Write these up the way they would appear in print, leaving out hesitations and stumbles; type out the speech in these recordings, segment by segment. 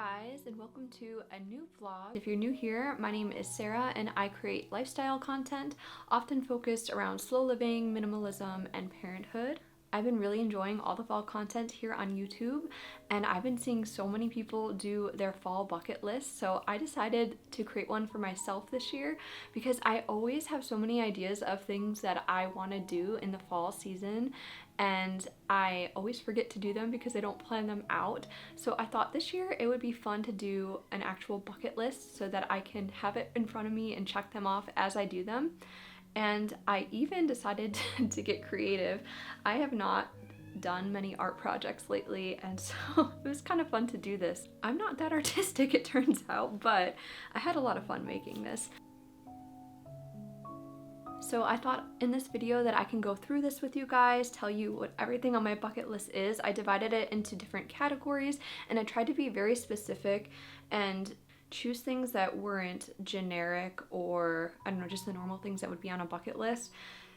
guys, and welcome to a new vlog. If you're new here, my name is Sarah and I create lifestyle content, often focused around slow living, minimalism, and parenthood. I've been really enjoying all the fall content here on YouTube, and I've been seeing so many people do their fall bucket list, so I decided to create one for myself this year because I always have so many ideas of things that I want to do in the fall season, and I always forget to do them because I don't plan them out. So I thought this year it would be fun to do an actual bucket list so that I can have it in front of me and check them off as I do them. And I even decided to get creative. I have not done many art projects lately, and so it was kind of fun to do this. I'm not that artistic, it turns out, but I had a lot of fun making this. So I thought in this video that I can go through this with you guys, tell you what everything on my bucket list is. I divided it into different categories, and I tried to be very specific and choose things that weren't generic or, I don't know, just the normal things that would be on a bucket list,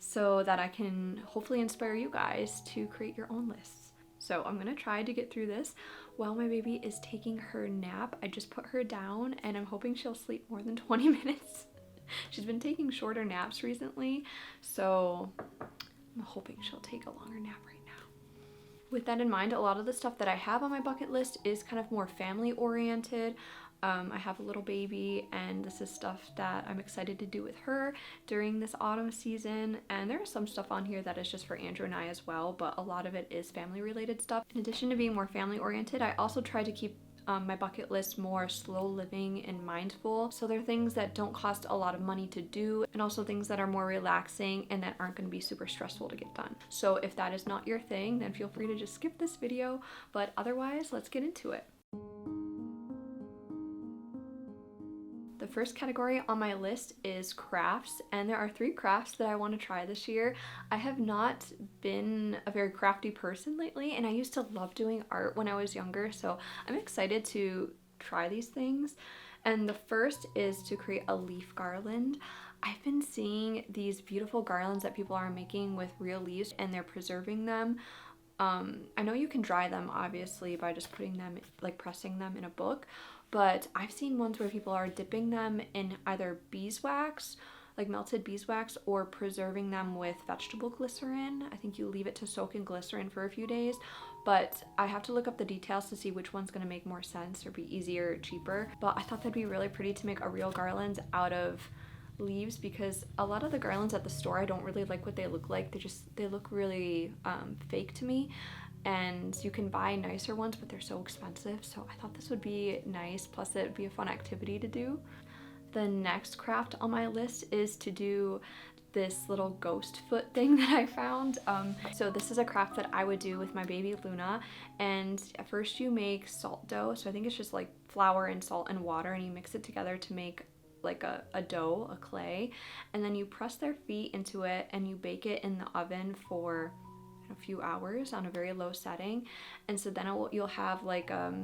so that I can hopefully inspire you guys to create your own lists. So I'm gonna try to get through this while my baby is taking her nap. I just put her down and I'm hoping she'll sleep more than 20 minutes. She's been taking shorter naps recently, so I'm hoping she'll take a longer nap right now. With that in mind, a lot of the stuff that I have on my bucket list is kind of more family oriented. I have a little baby, and this is stuff that I'm excited to do with her during this autumn season, and there is some stuff on here that is just for Andrew and I as well, but a lot of it is family related stuff. In addition to being more family oriented, I also try to keep my bucket list more slow living and mindful. So they're things that don't cost a lot of money to do, and also things that are more relaxing and that aren't going to be super stressful to get done. So if that is not your thing, then feel free to just skip this video, but otherwise, let's get into it. The first category on my list is crafts, and there are 3 crafts that I want to try this year. I have not been a very crafty person lately, and I used to love doing art when I was younger, so I'm excited to try these things. And the first is to create a leaf garland. I've been seeing these beautiful garlands that people are making with real leaves, and they're preserving them. I know you can dry them obviously by just putting them, like pressing them in a book, but I've seen ones where people are dipping them in either beeswax, like melted beeswax, or preserving them with vegetable glycerin. I think you leave it to soak in glycerin for a few days, but I have to look up the details to see which one's going to make more sense or be easier or cheaper. But I thought that'd be really pretty to make a real garland out of leaves, because a lot of the garlands at the store, I don't really like what they look like. They look really fake to me, and you can buy nicer ones, but they're so expensive. So I thought this would be nice, plus it'd be a fun activity to do. The next craft on my list is to do this little ghost foot thing that I found. So this is a craft that I would do with my baby Luna, and at first you make salt dough. So I think it's just like flour and salt and water, and you mix it together to make like a dough, a clay, and then you press their feet into it and you bake it in the oven for a few hours on a very low setting. And so then you'll have like a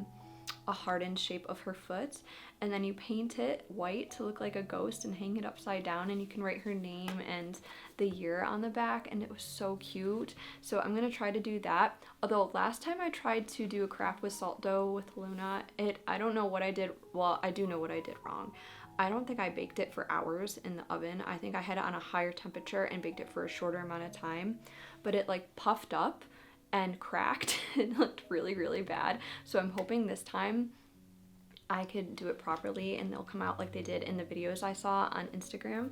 hardened shape of her foot, and then you paint it white to look like a ghost and hang it upside down, and you can write her name and the year on the back, and it was so cute. So I'm gonna try to do that. Although last time I tried to do a craft with salt dough with Luna, I don't know what I did. Well, I do know what I did wrong. I don't think I baked it for hours in the oven. I think I had it on a higher temperature and baked it for a shorter amount of time, but it like puffed up and cracked. It looked really, really bad. So I'm hoping this time I could do it properly and they'll come out like they did in the videos I saw on Instagram.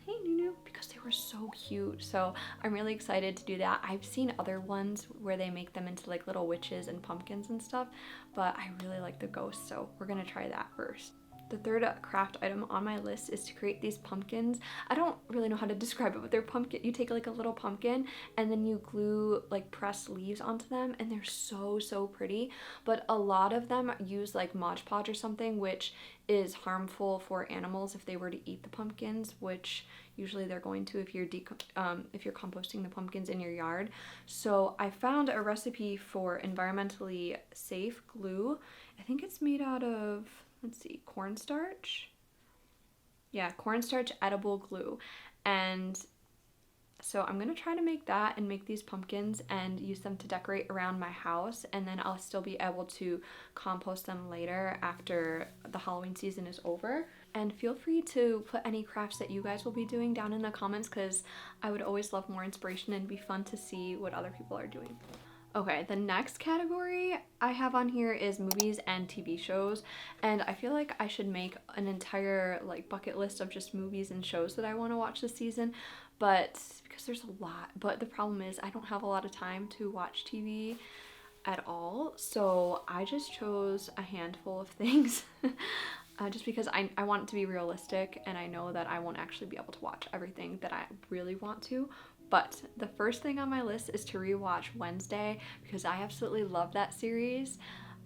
Hey Nunu, because they were so cute. So I'm really excited to do that. I've seen other ones where they make them into like little witches and pumpkins and stuff, but I really like the ghosts, so we're gonna try that first. The third craft item on my list is to create these pumpkins. I don't really know how to describe it, but they're pumpkin. You take like a little pumpkin and then you glue like pressed leaves onto them, and they're so, so pretty. But a lot of them use like Mod Podge or something, which is harmful for animals if they were to eat the pumpkins, which usually they're going to if you're composting the pumpkins in your yard. So I found a recipe for environmentally safe glue. I think it's made out of, let's see, cornstarch. Yeah, cornstarch edible glue. And So I'm gonna try to make that and make these pumpkins and use them to decorate around my house, and then I'll still be able to compost them later after the Halloween season is over. And feel free to put any crafts that you guys will be doing down in the comments, because I would always love more inspiration and it'd be fun to see what other people are doing. Okay, the next category I have on here is movies and TV shows, and I feel like I should make an entire like bucket list of just movies and shows that I want to watch this season, but because there's a lot. But the problem is I don't have a lot of time to watch TV at all, so I just chose a handful of things. Just because I want it to be realistic, and I know that I won't actually be able to watch everything that I really want to. But the first thing on my list is to rewatch Wednesday, because I absolutely love that series.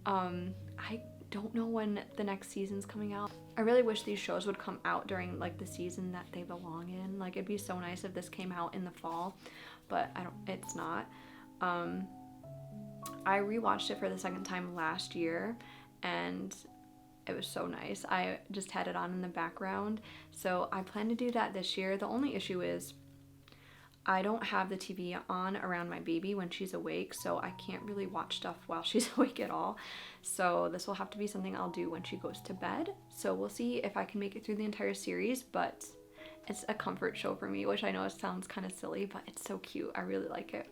I don't know when the next season's coming out. I really wish these shows would come out during like the season that they belong in. Like, it'd be so nice if this came out in the fall, but it's not. I rewatched it for the second time last year, and it was so nice. I just had it on in the background, so I plan to do that this year. The only issue is I don't have the TV on around my baby when she's awake, so I can't really watch stuff while she's awake at all. So this will have to be something I'll do when she goes to bed. So we'll see if I can make it through the entire series, but it's a comfort show for me, which I know it sounds kind of silly, but it's so cute. I really like it.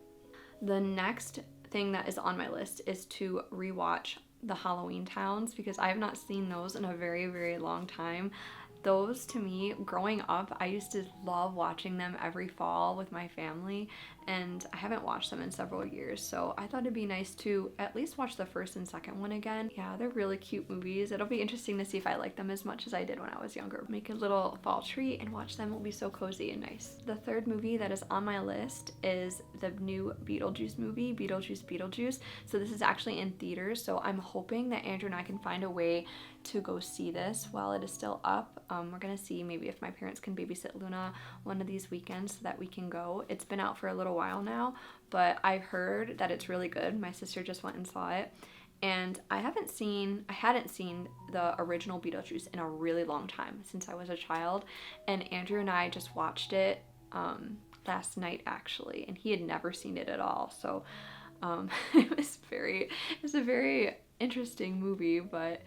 The next thing that is on my list is to rewatch the Halloween Towns, because I have not seen those in a very, very long time. Those, to me, growing up, I used to love watching them every fall with my family, and I haven't watched them in several years, so I thought it'd be nice to at least watch the first and second one again. Yeah, they're really cute movies. It'll be interesting to see if I like them as much as I did when I was younger. Make a little fall treat and watch them. It'll be so cozy and nice. The third movie that is on my list is the new Beetlejuice movie, Beetlejuice. So this is actually in theaters, so I'm hoping that Andrew and I can find a way to go see this while it is still up. We're gonna see maybe if my parents can babysit Luna one of these weekends so that we can go. It's been out for a little while now, but I've heard that it's really good. My sister just went and saw it, and I hadn't seen the original Beetlejuice in a really long time, since I was a child, and Andrew and I just watched it last night actually, and he had never seen it at all, so it was a very interesting movie, but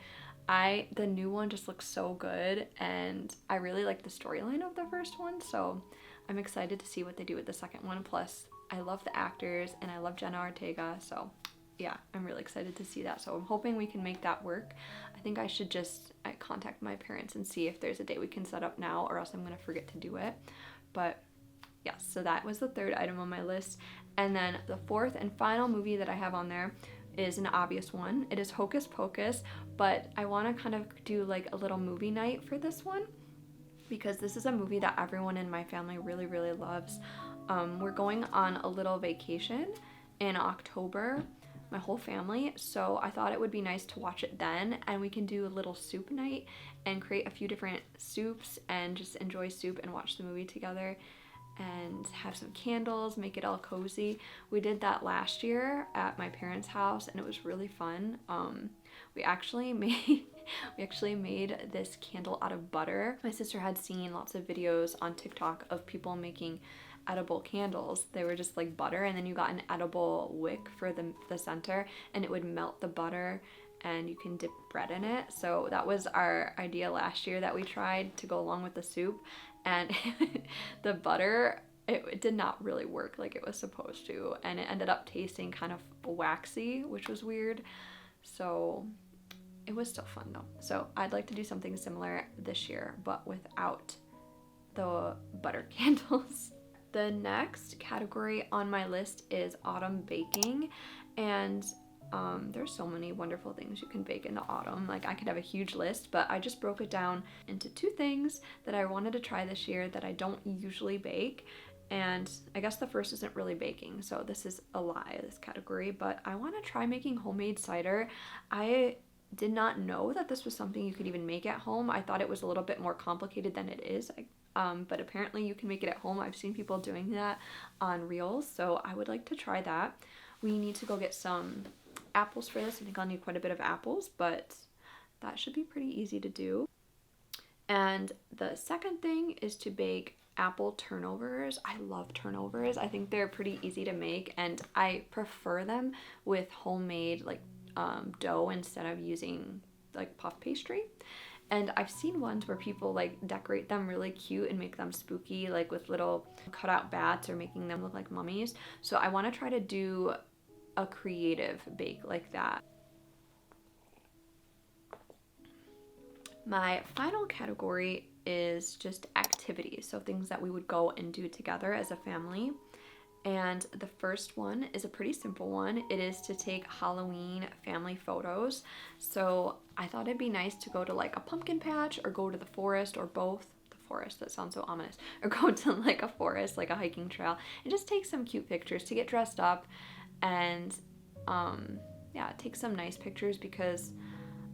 the new one just looks so good, and I really like the storyline of the first one, so I'm excited to see what they do with the second one. Plus, I love the actors, and I love Jenna Ortega, so yeah, I'm really excited to see that. So I'm hoping we can make that work. I think I should just contact my parents and see if there's a date we can set up now, or else I'm gonna forget to do it. But yes, so that was the third item on my list. And then the fourth and final movie that I have on there is an obvious one. It is Hocus Pocus, but I want to kind of do like a little movie night for this one, because this is a movie that everyone in my family really, really loves. We're going on a little vacation in October, my whole family, so I thought it would be nice to watch it then, and we can do a little soup night and create a few different soups and just enjoy soup and watch the movie together and have some candles, make it all cozy. We did that last year at my parents' house, and it was really fun. We actually made this candle out of butter. My sister had seen lots of videos on TikTok of people making edible candles. They were just like butter, and then you got an edible wick for the center, and it would melt the butter, and you can dip bread in it. So that was our idea last year that we tried to go along with the soup, and the butter, it did not really work like it was supposed to, and it ended up tasting kind of waxy, which was weird. So it was still fun though. So I'd like to do something similar this year, but without the butter candles. The next category on my list is autumn baking, and there's so many wonderful things you can bake in the autumn. Like, I could have a huge list, but I just broke it down into two things that I wanted to try this year that I don't usually bake. And I guess the first isn't really baking, so this is a lie, this category, but I want to try making homemade cider. I did not know that this was something you could even make at home. I thought it was a little bit more complicated than it is. But apparently you can make it at home. I've seen people doing that on Reels, so I would like to try that. We need to go get some apples for this. I think I'll need quite a bit of apples, but that should be pretty easy to do. And the second thing is to bake apple turnovers. I love turnovers. I think they're pretty easy to make, and I prefer them with homemade like dough instead of using like puff pastry. And I've seen ones where people like decorate them really cute and make them spooky, like with little cutout bats or making them look like mummies. So I want to try to do a creative bake like that. My final category is just activities, so things that we would go and do together as a family. And the first one is a pretty simple one. It is to take Halloween family photos. So I thought it'd be nice to go to like a pumpkin patch or go to the forest or both. The forest, that sounds so ominous. Or go to like a forest, like a hiking trail, and just take some cute pictures to get dressed up and yeah, take some nice pictures because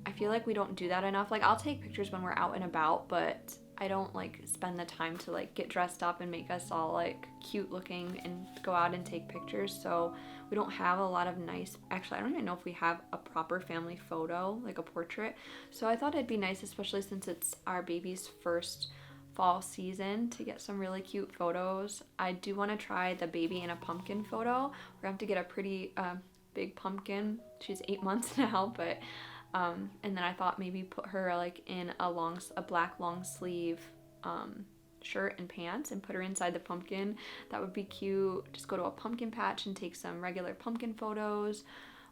I feel like we don't do that enough. Like I'll take pictures when we're out and about, but I don't like spend the time to like get dressed up and make us all like cute looking and go out and take pictures. So we don't have a lot of nice, actually I don't even know if we have a proper family photo, like a portrait. So I thought it'd be nice, especially since it's our baby's first fall season, to get some really cute photos. I do want to try the baby in a pumpkin photo. We're gonna have to get a pretty big pumpkin. She's 8 months now, but and then I thought maybe put her like in a black long sleeve shirt and pants and put her inside the pumpkin. That would be cute. Just go to a pumpkin patch and take some regular pumpkin photos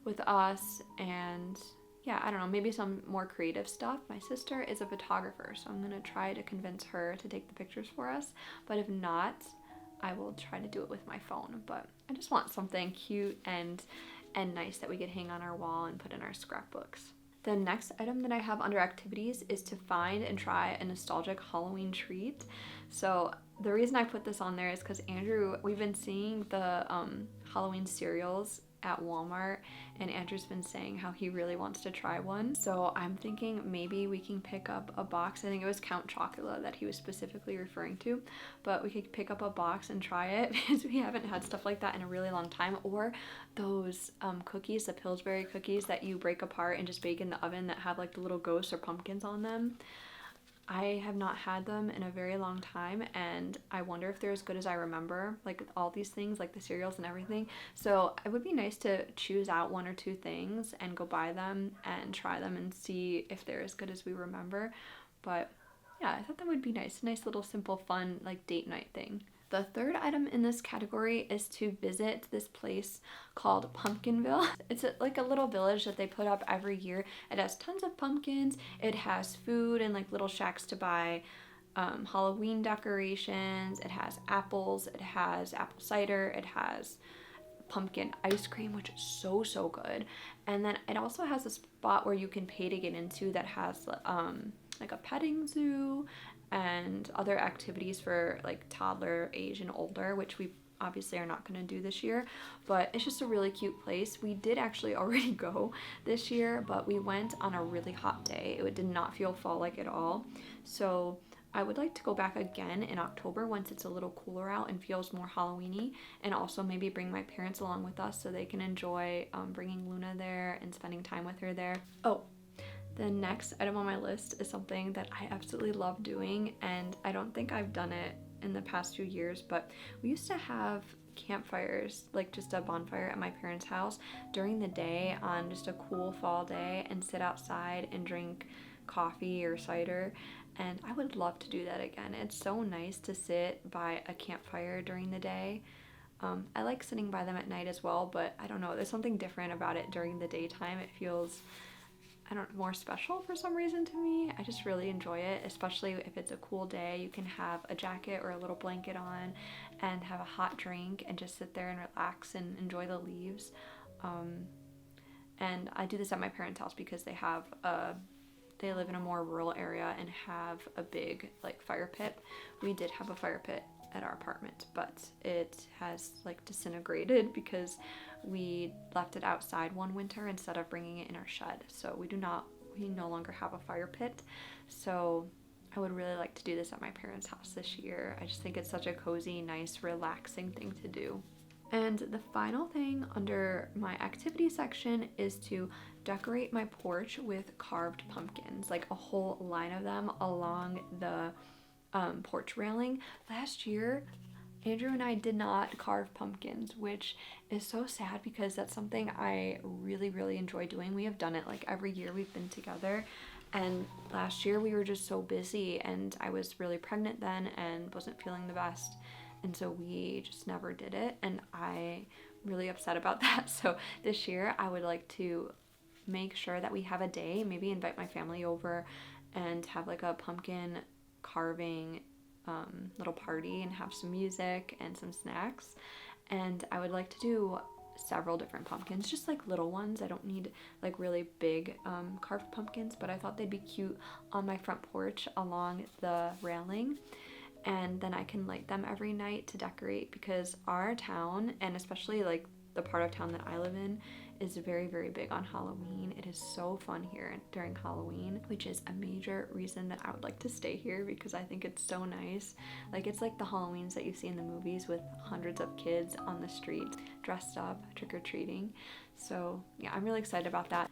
with us. And yeah, I don't know, maybe some more creative stuff. My sister is a photographer, so I'm gonna try to convince her to take the pictures for us. But if not, I will try to do it with my phone. But I just want something cute and nice that we could hang on our wall and put in our scrapbooks. The next item that I have under activities is to find and try a nostalgic Halloween treat. So the reason I put this on there is because Andrew, we've been seeing the Halloween cereals at Walmart, and Andrew's been saying how he really wants to try one. So I'm thinking maybe we can pick up a box. I think it was Count Chocula that he was specifically referring to, but we could pick up a box and try it because we haven't had stuff like that in a really long time. Or those cookies, the Pillsbury cookies that you break apart and just bake in the oven that have like the little ghosts or pumpkins on them. I have not had them in a very long time, and I wonder if they're as good as I remember, like all these things, like the cereals and everything. So it would be nice to choose out one or two things and go buy them and try them and see if they're as good as we remember. But yeah, I thought that would be nice. A nice little simple fun like date night thing. The third item in this category is to visit this place called Pumpkinville. It's like a little village that they put up every year. It has tons of pumpkins. It has food and like little shacks to buy Halloween decorations. It has apples. It has apple cider. It has pumpkin ice cream, which is so good. And then it also has a spot where you can pay to get into that has like a petting zoo and other activities for like toddler age and older, which we obviously are not going to do this year, but it's just a really cute place. We did actually already go this year, but we went on a really hot day. It did not feel fall-like at all. So I would like to go back again in October once it's a little cooler out and feels more Halloween-y, and also maybe bring my parents along with us so they can enjoy bringing Luna there and spending time with her there. Oh, the next item on my list is something that I absolutely love doing, and I don't think I've done it in the past few years, but we used to have campfires, like just a bonfire at my parents' house during the day on just a cool fall day and sit outside and drink coffee or cider, and I would love to do that again. It's so nice to sit by a campfire during the day. I like sitting by them at night as well, but I don't know, there's something different about it during the daytime. It feels more special for some reason to me. I just really enjoy it, especially if it's a cool day. You can have a jacket or a little blanket on and have a hot drink and just sit there and relax and enjoy the leaves. And I do this at my parents' house because they live in a more rural area and have a big like fire pit. We did have a fire pit at our apartment, but it has like disintegrated because we left it outside one winter instead of bringing it in our shed. So we no longer have a fire pit. So I would really like to do this at my parents' house this year. I just think it's such a cozy, nice, relaxing thing to do. And the final thing under my activity section is to decorate my porch with carved pumpkins, like a whole line of them along the porch railing. Last year, Andrew and I did not carve pumpkins, which is so sad because that's something I really, really enjoy doing. We have done it like every year we've been together. And last year we were just so busy, and I was really pregnant then and wasn't feeling the best. And so we just never did it, and I'm really upset about that. So this year I would like to make sure that we have a day, maybe invite my family over and have like a pumpkin carving little party and have some music and some snacks. And I would like to do several different pumpkins, just like little ones. I don't need like really big carved pumpkins, but I thought they'd be cute on my front porch along the railing. And then I can light them every night to decorate, because our town, and especially like the part of town that I live in, is very, very big on Halloween. It is so fun here during Halloween, which is a major reason that I would like to stay here, because I think it's so nice. Like, it's like the Halloweens that you see in the movies with hundreds of kids on the street dressed up trick-or-treating. So yeah, I'm really excited about that.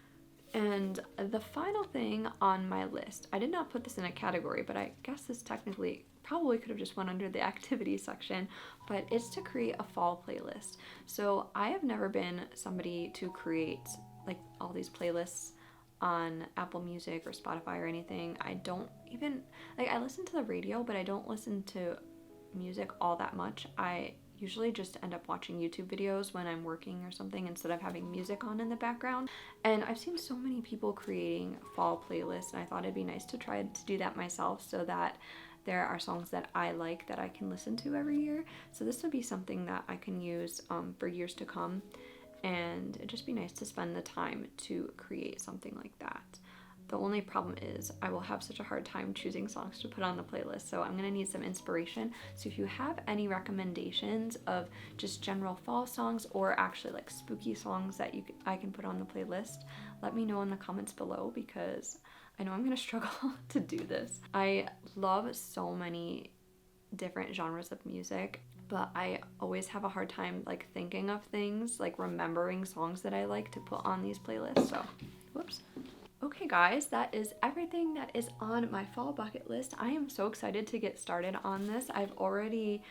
And the final thing on my list, I did not put this in a category, but I guess this technically probably could have just went under the activity section, but it's to create a fall playlist. So I have never been somebody to create like all these playlists on Apple Music or Spotify or anything. I don't even, like, I listen to the radio, but I don't listen to music all that much. I usually just end up watching YouTube videos when I'm working or something instead of having music on in the background. And I've seen so many people creating fall playlists, and I thought it'd be nice to try to do that myself, so that there are songs that I like that I can listen to every year. So this would be something that I can use for years to come, and it'd just be nice to spend the time to create something like that. The only problem is I will have such a hard time choosing songs to put on the playlist, so I'm gonna need some inspiration. So if you have any recommendations of just general fall songs, or actually like spooky songs that I can put on the playlist, let me know in the comments below, because I know I'm gonna struggle to do this. I love so many different genres of music, but I always have a hard time like thinking of things, like remembering songs that I like to put on these playlists. So whoops. Okay guys, that is everything that is on my fall bucket list. I am so excited to get started on this. I've already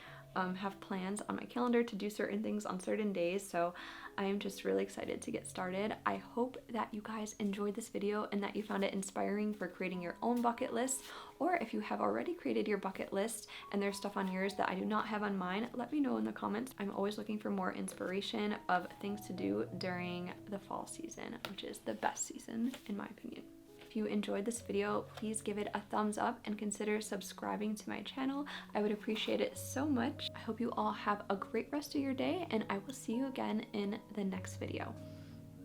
have plans on my calendar to do certain things on certain days, so I am just really excited to get started. I hope that you guys enjoyed this video and that you found it inspiring for creating your own bucket list, or if you have already created your bucket list and there's stuff on yours that I do not have on mine, let me know in the comments. I'm always looking for more inspiration of things to do during the fall season, which is the best season in my opinion. If you enjoyed this video, please give it a thumbs up and consider subscribing to my channel. I would appreciate it so much. I hope you all have a great rest of your day, and I will see you again in the next video.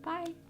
Bye!